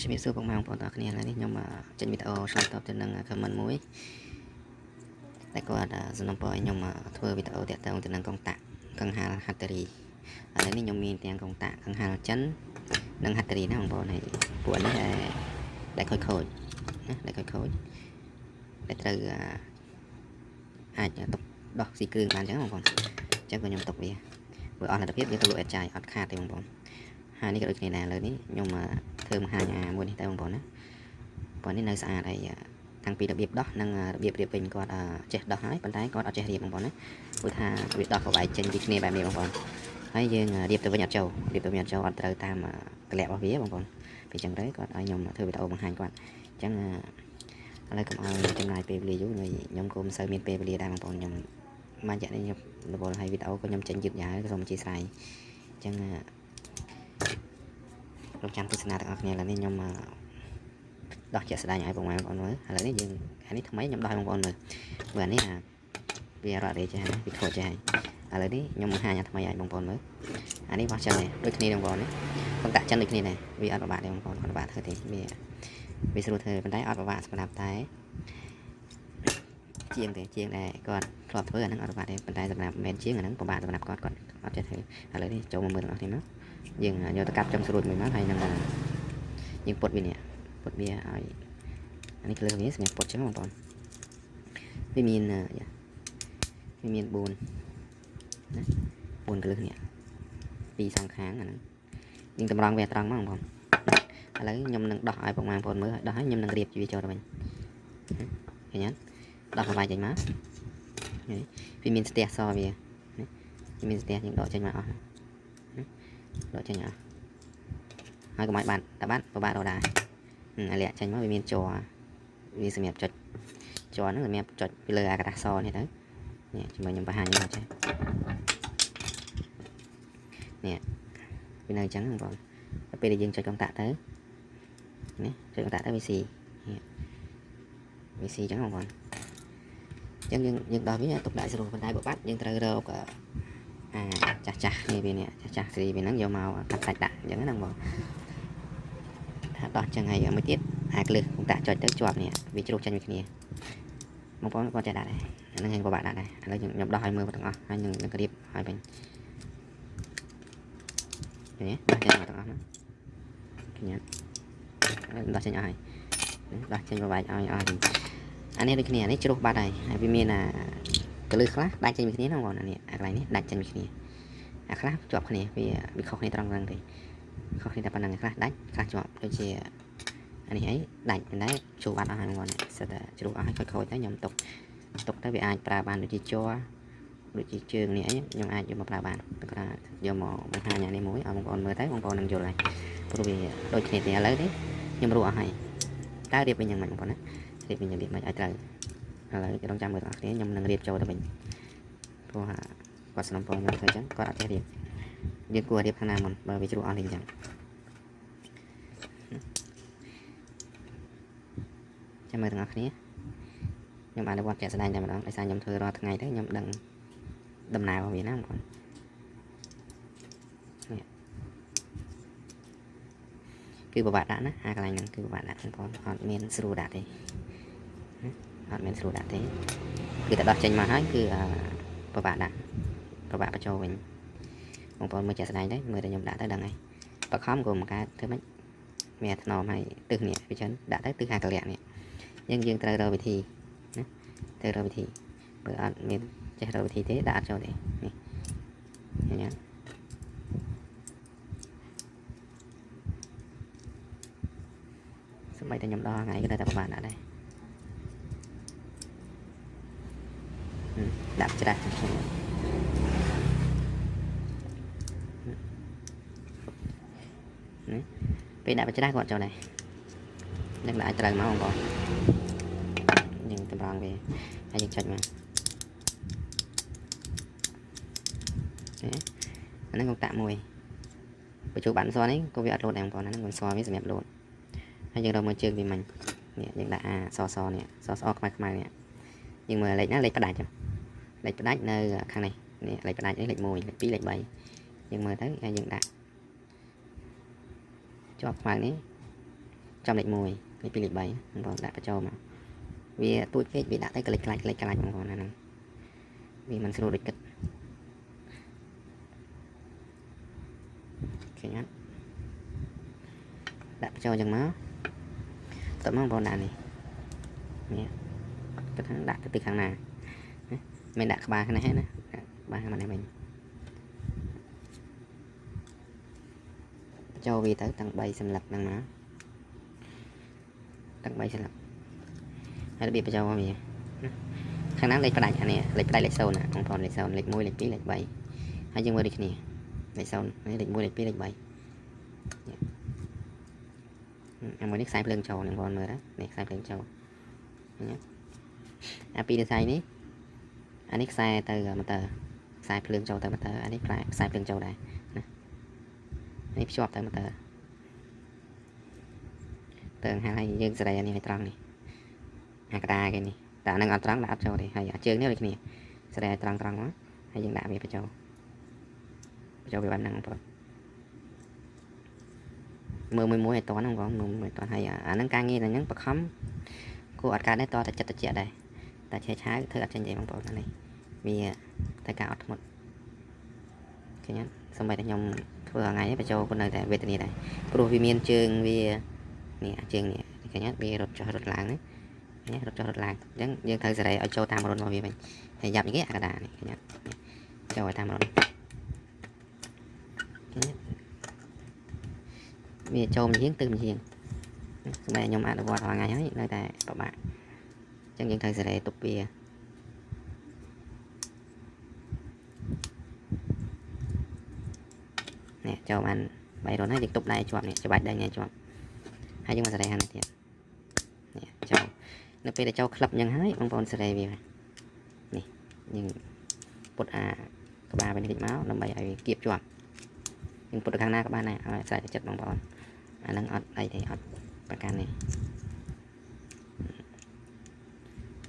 ជំរាបសួរបងប្អូនបងប្អូនគ្នាឡើយនេះខ្ញុំចេញវីដេអូឆ្លើយតបទៅនឹង comment មួយតែគាត់សំណពរឲ្យខ្ញុំធ្វើវីដេអូតាក់ទងទៅនឹងកងតាក់កង្ហាលហាត់តេរីឥឡូវនេះខ្ញុំមានទាំងកងតាក់កង្ហាលចិននិងហាត់តេរីណាបងប្អូនហើយពួកនេះដែលខូចណាដែលខូចដែលត្រូវអាចទុកដោះស៊ីគ្រឿងបានអញ្ចឹងបងប្អូនអញ្ចឹងខ្ញុំទុកវាបើអស់លទ្ធភាពយើងទៅលក់អេតចាយអត់ខាតទេបងប្អូនហើយនេះក៏ដូចគ្នាដែរឥឡូវនេះខ្ញុំធ្វើបង្ហាញមួយនេះទៅបងប្អូនណាប៉ុន្តែនេះនៅស្អាតហើយតាំងពីរបៀបដោះនិងរបៀបរៀបវិញគាត់ចេះដោះហើយប៉ុន្តែគាត់អត់ចេះរៀបបងប្អូនណាព្រោះថាវាដោះក៏បែកចេញពីគ្នាបែបនេះបងប្អូនហើយយើងរៀបទៅវិញអត់ចូលរៀបទៅវិញអត់ចូលអត់ត្រូវតាមកលក្ខរបស់វាបងប្អូនពីអញ្ចឹងទៅគាត់ឲ្យខ្ញុំធ្វើវីដេអូបង្ហាញគាត់អញ្ចឹងឥឡូវកុំឲ្យចំណាយពេលវេលាយូរខ្ញុំក៏មិនសូវមានពេលវេលាដែរបងប្អូនខ្ញុំបានចាក់នេះខ្ញុំរវល់ឲ្យវីដេអូក៏ខ្ញុំចេញយឺតយ៉ាវក៏សូមអធិស្ឋានអញ្ចឹងរំចាំទស្សនាទាំងអស់គ្នាឥឡូវនេះខ្ញុំដោះជាក់ស្ដែងឲ្យបងប្អូនមើលឥឡូវនេះយើងអានេះថ្មីខ្ញុំដោះឲ្យបងប្អូនមើលព្រោះអានេះវារត់រេចេះណាវាខូចចេះហើយឥឡូវនេះខ្ញុំបង្ហាញអាថ្មីឲ្យបងប្អូនមើលអានេះបោះចឹងនេះដូចគ្នាបងប្អូននេះកងតាក់ចិនដូចគ្នាដែរវាអត់ពិបាកទេបងប្អូនអត់ពិបាកធ្វើទេវាស្រួលធ្វើប៉ុន្តែអត់ពិបាកសម្រាប់តែជាងដែរគាត់ធ្លាប់ធ្វើអាហ្នឹងអត់ពិបាកទេប៉ុន្តែសម្រាប់មែនជាងអាហ្នឹងពិបាកសម្រាប់គាត់អត់ចេះធ្វើឥឡូវនេះចូលមកមើលទាំងអស់គ្នាមកយើងយកទៅកាប់ចំស្រួចមួយមកហើយនឹងយើងពុតវានេះពុតវាឲ្យអានេះគឺវាសម្រាប់ពុតចឹងបងប្អូនវាមាន4ណា4កលឹះនេះពីសងខាងអាហ្នឹងយើងតម្រង់វាត្រង់មកបងប្អូនឥឡូវខ្ញុំនឹងដោះឲ្យបងប្អូនមើលដោះហើយខ្ញុំនឹងរៀបវាចូលទៅវិញឃើញទេដោះប្រវាយចេញមកវាមានស្ទះសវាមានស្ទះយើងដកចេញមកអស់ដកចេញអស់ហើយកុំឲ្យបាត់តែបាត់ពិបាករកដែរអាលាក់ចេញមកវាមានជ័រវាសម្រាប់ចុចជ័រហ្នឹងសម្រាប់ចុចពីលើអាក្រាស់សនេះទៅនេះជាមួយខ្ញុំបង្ហាញមកចេះនេះវានៅអញ្ចឹងបងប្អូនដល់ពេលដែលយើងចុចកងតាក់ទៅនេះចុចកងតាក់ទៅវាស៊ីអញ្ចឹងបងប្អូនអញ្ចឹងយើងដោះវាទុកដាក់ស្រួលប៉ុន្តែបើបាត់យើងត្រូវរកចាស់នេះវានេះចាស់ស្រីវាហ្នឹងយកមកកាត់សាច់ដាក់អញ្ចឹងហ្នឹងបងថាដោះចឹងហើយមួយទៀតអាក្លឹះកងតាក់ចុចទៅជាប់នេះវាជ្រុះចេញពីគ្នាបងប្អូនគាត់ចេះដាក់ដែរអាហ្នឹងឯងពិបាកដាក់ដែរឥឡូវខ្ញុំដោះឲ្យមើលទាំងអស់ហើយនឹងក្រៀបឲ្យវិញនេះដោះចេញមកទាំងអស់ហ្នឹងឃើញទេដោះចេញអស់ហើយដោះចេញប្រវាយឲ្យអស់អានេះដូចគ្នានេះជ្រុះបាត់ហើយវាមានកលឹះខ្លះដាច់ចេញពីគ្នាហ្នឹងបងអានេះអាកន្លែងនេះដាច់ចេញពីគ្នាអាខ្លះជាប់គ្នាវាខុសគ្នាត្រង់ហ្នឹងទេខុសគ្នាតែប៉ុណ្្នឹងខ្លះដាច់ខ្លះជាប់ដូចជាអានេះអីដាច់ប៉ុន្តែជ្រុះបាត់អស់ហើយបងសិតតែជ្រុះអស់ហើយខូចទៅខ្ញុំទុកទៅវាអាចប្រើបានដូចជាជ័រដូចជាជើងនេះអីខ្ញុំអាចយកមកប្រើបានតែគាត់យកមកបង្ហាញនេះមួយឲ្យបងប្អូនមើលទៅបងប្អូននឹងយល់ហើយព្រោះវាដូចគ្នាទេឥឡូវនេះខ្ញុំរួចអស់ហើយតើរៀបវិញយ៉ាងម៉េចបងប្អូនណារៀបវិញយ៉ាងម៉េចឲ្យត្រូវឥឡូវរងចាំមើលទាំងអស់គ្នាខ្ញុំនឹងរៀបចូលទៅវិញព្រោះគាត់សំណពរខ្ញុំធ្វើអញ្ចឹងគាត់អត់ចេះរៀបយើងគួររៀបខាងណាមុនបើវាជ្រុះអស់លេងអញ្ចឹងចាំមើលទាំងអស់គ្នាខ្ញុំអនុវត្តជាក់ស្ដែងតែម្ដងដោយសារខ្ញុំធ្វើរាល់ថ្ងៃទៅខ្ញុំដឹងដំណើររបស់វាណាបងប្អូននេះគឺពិបាកដាក់ណាអាកន្លែងហ្នឹងគឺពិបាកដាក់បងប្អូនអត់មានស្រួលដាក់ទេអត់មានស្រួលដាក់ទេគឺតែដោះចេញមកហើយគឺពិបាកដាក់ពិបាកបញ្ចូលវិញបងប្អូនមើលជាក់ស្ដែងទៅមើលតែខ្ញុំដាក់ទៅដឹងហើយបខំក៏មកកើតធ្វើម៉េចមានថ្នមហើយទឹះនេះវាចឹងដាក់ទៅទឹះអាកលៈនេះយើងត្រូវរកវិធីណាត្រូវរកវិធីបើអត់មានចេះរកវិធីទេដាក់អត់ចូលទេនេះឃើញទេសម្បីតែខ្ញុំដល់ថ្ងៃក៏តែពិបាកដាក់ដែរដាក់ច្រាស់ពេលដាក់ច្រាស់គាត់ចូលដែរនឹងដាក់ឲ្យត្រូវមកបងប្អូនយើងតម្រង់វាហើយយើងចុចមកអាហ្នឹងកងតាក់មួយបញ្ចូលបាត់សនេះក៏វាអត់លោតដែរបងប្អូនអាហ្នឹងកងសវាសម្រាប់លោតហើយយើងរកមើលជើងវាមិញនេះយើងដាក់សនេះសខ្មៅនេះយើងមើលលេខណាលេខផ្ដាច់លេខផ្ដាច់នៅខាងនេះលេខផ្ដាច់នេះលេខ1លេខ2លេខ3យើងមើលទៅហើយយើងដាក់ជាប់ខ្មៅនេះ trong lệch mùi lệch pi lệch bảy còn đã cho mà vì tôi cái bị đã thấy cái lệch còn này vì mình sẽ đồ địch kịch khi nhá đã cho dần máu tụi mong vào đạn này nhé cái thằng đặt từ kháng nào mình đặt ba cái này hết nè ba cái này mình cho vì tới tầng 7 xâm lập năng máu tầng 7 xâm lập hay là bị cho vào gì kháng nắng lấy phải đại này lấy phải đại sâu nè không còn lấy sâu lấy môi lấy pí lấy 7 hay dương mưa đi nè lấy sâu lấy môi lấy pí lấy 7 em mới nick sai lưng trâu này con mưa đó này sai lưng trâu nhé api được sai ní anh nick sai từ mà tờ sai lưng trâu từ mà tờ anh nick lại sai lưng trâu này nick shop từ mà tờ tờ hai dương sẽ đây anh này trăng này hai cái này tạo năng ăn trắng đã trâu thì hay ở chương nếu được nè sẽ đây trăng quá hay dương đã về phải trâu về bán năng rồi mưa mùi toán không có mùi toán hay nâng ca nghe là những bậc khóm cô ở ca đấy to thật chặt đây ta chế trái thứ ở trên vậy bằng bộ này vì tất cả ở một cái nhá xong rồi nhom vừa ngày phải cho con này tại về từ này này provimin trường vì nè trường nè cái nhá vì rột cho rột làng đấy nhé rột cho rột làng nhưng thời giờ đây ở châu tam rồi vì mình thì dập những cái đà này cái nhá châu tam rồi vì châu mình giếng từ mình giếng bây nhom ăn được vào ngày ấy nơi tại các bạn trong những thời giờ đây tục bia nè châu ăn bay rồi nói việc tục đây chọn này cho bạch đây nghe chọn hay nhưng mà giờ đây ăn thiệt nè châu nó bây giờ châu club nhân hái ông con giờ đây vì nè nhưng bột các ba bên thịt máu nó bay ai kịp chọn nhưng bột khang na các bạn này sai chất bằng bòn đang ở đây thì ởประกันnày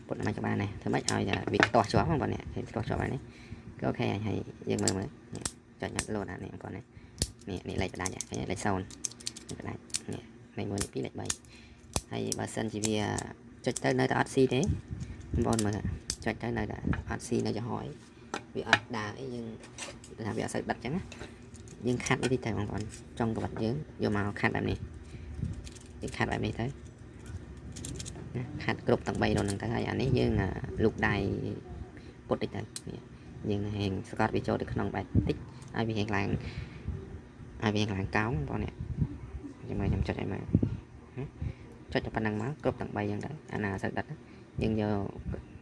bột này cho ba này thứ mấy giờ việc to chó không còn nè thì to chó này cái ok hay dừng mưa mới cho nhận luôn này còn này nè lại đá nhỉ cái lại sau này này muốn tí lại bay hay bà sân chỉ vì cho tới nơi ta RC thế bon mà cho tới nơi đã RC nơi cho hỏi vì ở đà ấy nhưng là vì sợ đặt trắng nhưng khát đi thời còn trong cái vật dưỡng vô màu khát làm này khát lại đây tới khát group tầng bay đồ nâng tới anh ấy nhưng là lục đài bột địch này nhưng hàng Scott bị cho được nông bài tích ai bị hàng làng cáo con này nhưng mà nhầm cho đây mà cho năng máu group tầng bay đấy anh là sợ đặt nhưng giờ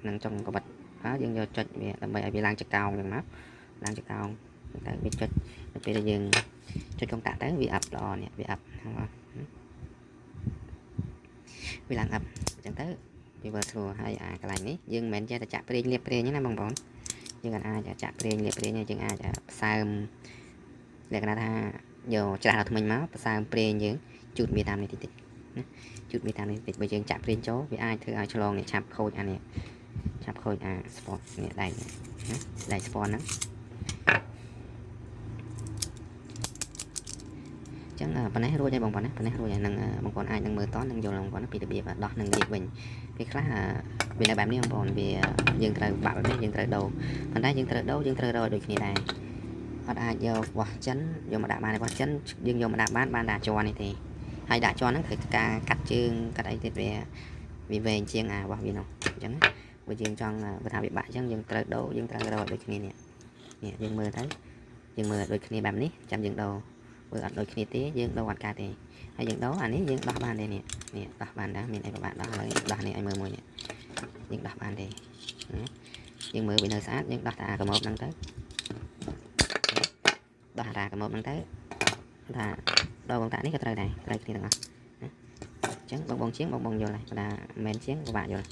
nâng trong có bật đó nhưng giờ cho tầng bay bị lang chặt cao gần máu lang chặt cao tại biết cho bây giờ dừng cho công tạ tới bị ập lò nè bị ập không vì làm ập chẳng tới vì vừa thừa hay cái này ní nhưng mình cho chạm pre liệp pre nhé nam bằng bón nhưng còn ai chạm pre liệp pre nha chừng ai sai để cái ta giờ trả được mình máu sai pre những chút vitamin này thì chút vitamin này bây giờ chạm pre chỗ vì ai thử ai cho lon này chạm khôi anh này chạm khôi sport này đây sport đó chẳng phần này rồi đây bằng phần này rồi năng bằng còn ai năng mơ toán năng vô lòng còn nó bị đặc biệt và đo năng nghiệp mình cái khác là vì là bạn đi còn vì dừng trời bảo đấy dừng trời đầu phần đây dừng trời rồi được như này ở ai giờ quả chấn giờ mà đạp bàn này quả chấn dừng giờ mà đạp ban đà cho này thì hay đã cho nó phải cắt chương cái đấy thì về chiên vào vì nào chẳng vừa chiên trong vừa thảo bị bại chẳng dừng trời rồi được như này nè dừng mưa thấy dừng mưa được như bạn ní chăm dừng đầu vừa ở đôi khi tí dương đâu còn ca thì hay dương đấu anh ấy dương đo bàn đây nè đo bàn đó mình này các bạn đó lấy đo này anh mơ mùi dương đo bàn đây dương mưa bị nơi sát dương đo ra cả một năm tới đo ra cả một năm tới là đo bằng tạ ní cái trời này thì được không trắng bông chiến bông vô này là men chiến của bạn rồi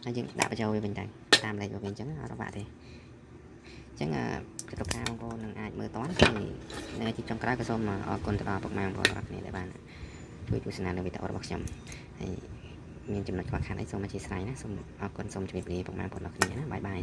hay dương đạp vào châu bình thành tam này của mình trắng ở đó bạn thì chẳng cái tốc cao cô nâng ai mơ toán thì này chỉ trong cái số mà ở con tàu bậc mang vào này để bạnជួយទស្សនានៅវីដេអូរបស់ខ្ញុំហើយមានចំណុចខ្វះខាតអីសូមអធិស្ឋានណាសូមអរគុណសូមជម្រាបលាពុកម៉ែបងប្អូនអរគ្នាណាបាយបាយ